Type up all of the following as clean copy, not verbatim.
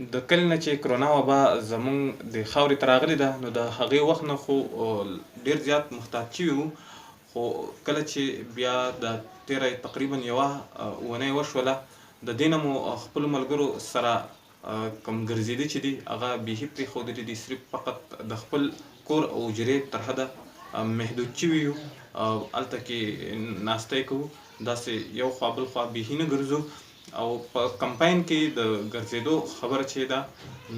د کله نه چې کرونا وبا زموږ د خاورې ته راغلې ده نو د هغې وخت نه خو ډېر زیات محتاط شوي وو، خو کله چې بیا د تېره تقریبا یوه اونۍ وشوله د دې نه مو خپلو ملګرو سره کوم ګرځېده چې دي هغه بیخي پرېښودلي دي، صرف فقط د خپل کور او حجرې تر حده محدود شوي یو او هلته کې ناستی کوو، داسې یو خوا بل خوا بیخي نه ګرځو. او په کمپاین کې د ګرځېدو خبره چې ده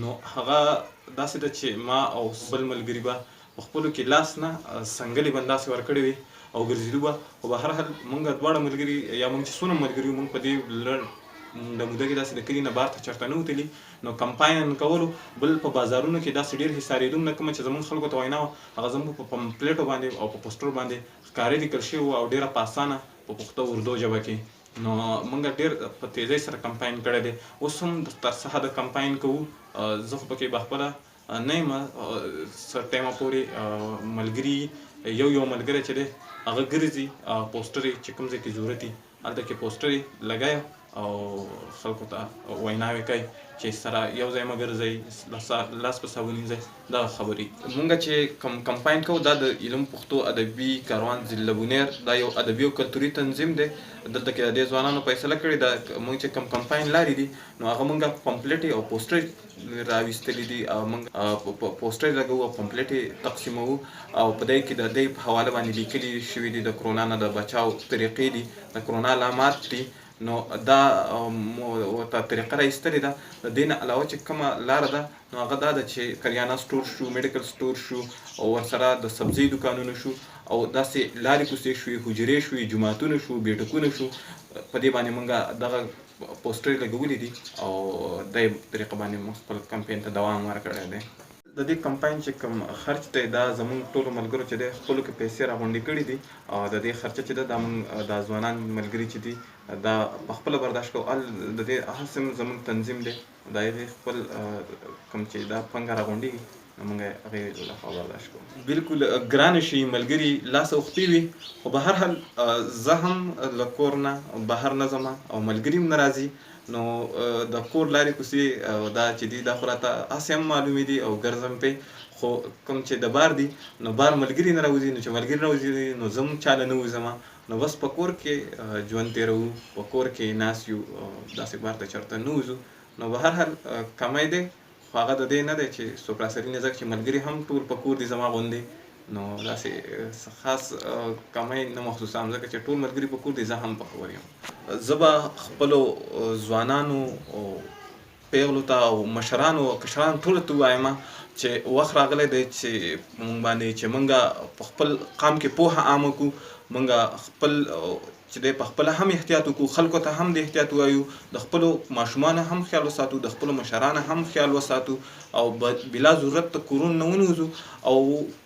نو هغه داسې ده چې ما او بل ملګري به په خپلو کې لاس نه سنګلې به داسې ورکړې وي او ګرځېدو به، خو به هر حال مونږ دواړه ملګري یا مونږ چې څومره ملګري یو مونږ په دې لنډه موده کې داسې د کلي نه بهر ته چېرته نه وتلي. نو کمپاین کولو بل په بازارونو کې داسې ډېر حصارېدو نه کومه چې زموږ خلکو ته وینا وه هغه زموږ په پمفلیټو باندې او په پوسټرو باندې ښکارې لیکل شوي وو او ډېره په اسانه په پښتو اردو ژبه کې. نو موږ ډېر په تیزۍ سره کمپاین کړی دی، اوس هم تر څه حده کمپاین کوو. زه خو پکې بخپله نه یم څه ټایمه پورې ملګري یو ملګری چې دی هغه ګرځي پوسټر یې چې کوم ځای کې ضرورت وي هلته کې پوسټر یې لګوي او خلکو ته ویناوې کوي چې سره یو ځای مه ګرځئ، لاس په صابون وینځئ، دغه خبرې. مونږ چې کوم کمپاین کوو دا د علم پښتو ادبي کاروان ضلع بونیر دا یو ادبي او کلتوري تنظیم دی. دلته کې د دې ځوانانو فیصله کړې ده مونږ چې کوم کمپاین لارې دي نو هغه مونږ پمفلیټ او پوسټر راویستلي دي او مونږ پوسټر لګوو او پمفلیټ تقسیموو او په دې کې د دې په حواله باندې لیکلي شوي دي د کرونا نه د بچاو طریقې دي، د کرونا علامات دي. نو دا ورته طریقه راایستلې ده. د دې نه علاوه چې کومه لاره ده نو هغه دا ده چې کریانه سټور شو، میډیکل سټور شو او ورسره د سبزۍ دوکانونه شو او داسې لارې کوڅې شوې، حجرې شوې، جوماتونه شو، بیټکونه شو. په دې باندې مونږ دغه پوسټر لګولي دي او دې طریقه باندې موږ خپل کمپاین ته دوام ورکړی دی. د دې کمپاین چې کوم خرچ دی دا زموږ ټولو ملګرو چې دی خپلو کې پیسې راغونډې کړي دي او د دې خرچه چې ده دا موږ دا ځوانان ملګري چې دي دا په خپله برداشت کوو. د دې هسې زموږ تنظیم دی د هغې خپل کوم چې دا پانګه راغونډېږي نو موږ یې هغې لخوا برداشت کوو. بالکل ګرانه شي ملګري لاس اوښتې وي، خو به هر حال زه هم له کور نه بهر نه ځمه او ملګري هم نه راځي. نو د کور لارې کوڅې او دا چې دي دا خو راته هسې هم معلومې دي او ګرځم پرې، خو کوم چې د بار دي نو بار ملګري نه راوځي، نو چې ملګري نه راوځي نو زه هم چا له نه وځمه. نو بس په کور کې ژوند تېروو، په کور کې ناست یو، داسې بار ته چېرته نه وځو. نو به هر حال کمی دی خو هغه د دې نه دی چې څوک راسره نه ځکه چې ملګري هم ټول په کور دي زما غوندې. نو داسې خاص کمی نه محسوسوم ځکه چې ټول ملګري په کور دي، زه هم په کور یم. زه به خپلو ځوانانو پیغلو ته او مشرانو او کشرانو ټولو ته ووایم چې وخت راغلی دی چې مونږ باندې چې مونږ په خپل قام کې پوهه عامه کړو، مونږ خپل چې دی په خپله هم احتیاط وکړو، خلکو ته هم د احتیاط ووایو، د خپلو ماشومانو هم خیال وساتو، د خپلو مشرانو هم خیال وساتو او بلا ضرورت د کورونو نه ونوځو او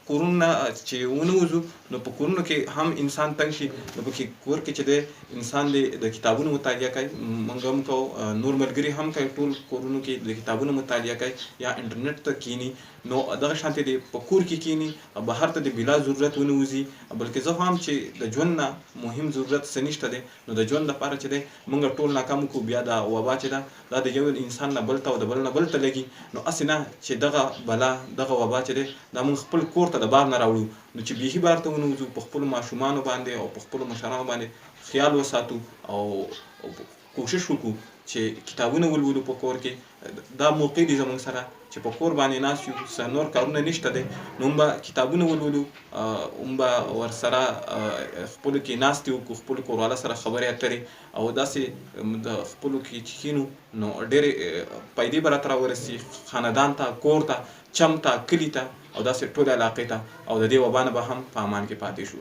کورونو نه چې ونوځو نو په کورونو کې هم انسان تنګ شي. نو په کور کې چې دی انسان دی د کتابونو مطالعه کوي، موږ هم کوو، نور ملګري هم کوي، ټول کورونو کې د کتابونو مطالعه کوي یا انټرنیټ ته کینی. نو دغه شانتې دی په کور کې کینی، بهر ته د بلا ضرورت ونوځي. بلکې زه هم چې د ژوند نه مهم ضرورت څه نشته دی نو د ژوند لپاره چې دی موږ ټول ناکام کړو. بیا دا وبا چې ده دا د یو انسان نه بل ته او د بل نه بل ته لګي. نو هسې نه چې دغه بلا دغه وبا چې دی دا موږ خپل کور ته د بار نه راوړو، نو چې بیخي بار ته ونوځو، په خپلو ماشومانو باندې او په خپلو مشرانو باندې خیال وساتو او کوشش وکړو چې کتابونه ولولو په کور کې. دا موقع دی زموږ سره چې په کور باندې ناست یو، څه نور کارونه نشته دی نو هم به کتابونه ولولو، هم به ورسره خپلو کې ناست یو، خپلو کوروالا سره خبرې اترې او داسې د خپلو کې چې کښېنو نو ډېرې فایدې به راته راورسي خاندان ته، کور ته، چم ته، کلي ته او داسې ټولې علاقې ته او د دې وبا نه به هم په امان کې پاتې شو.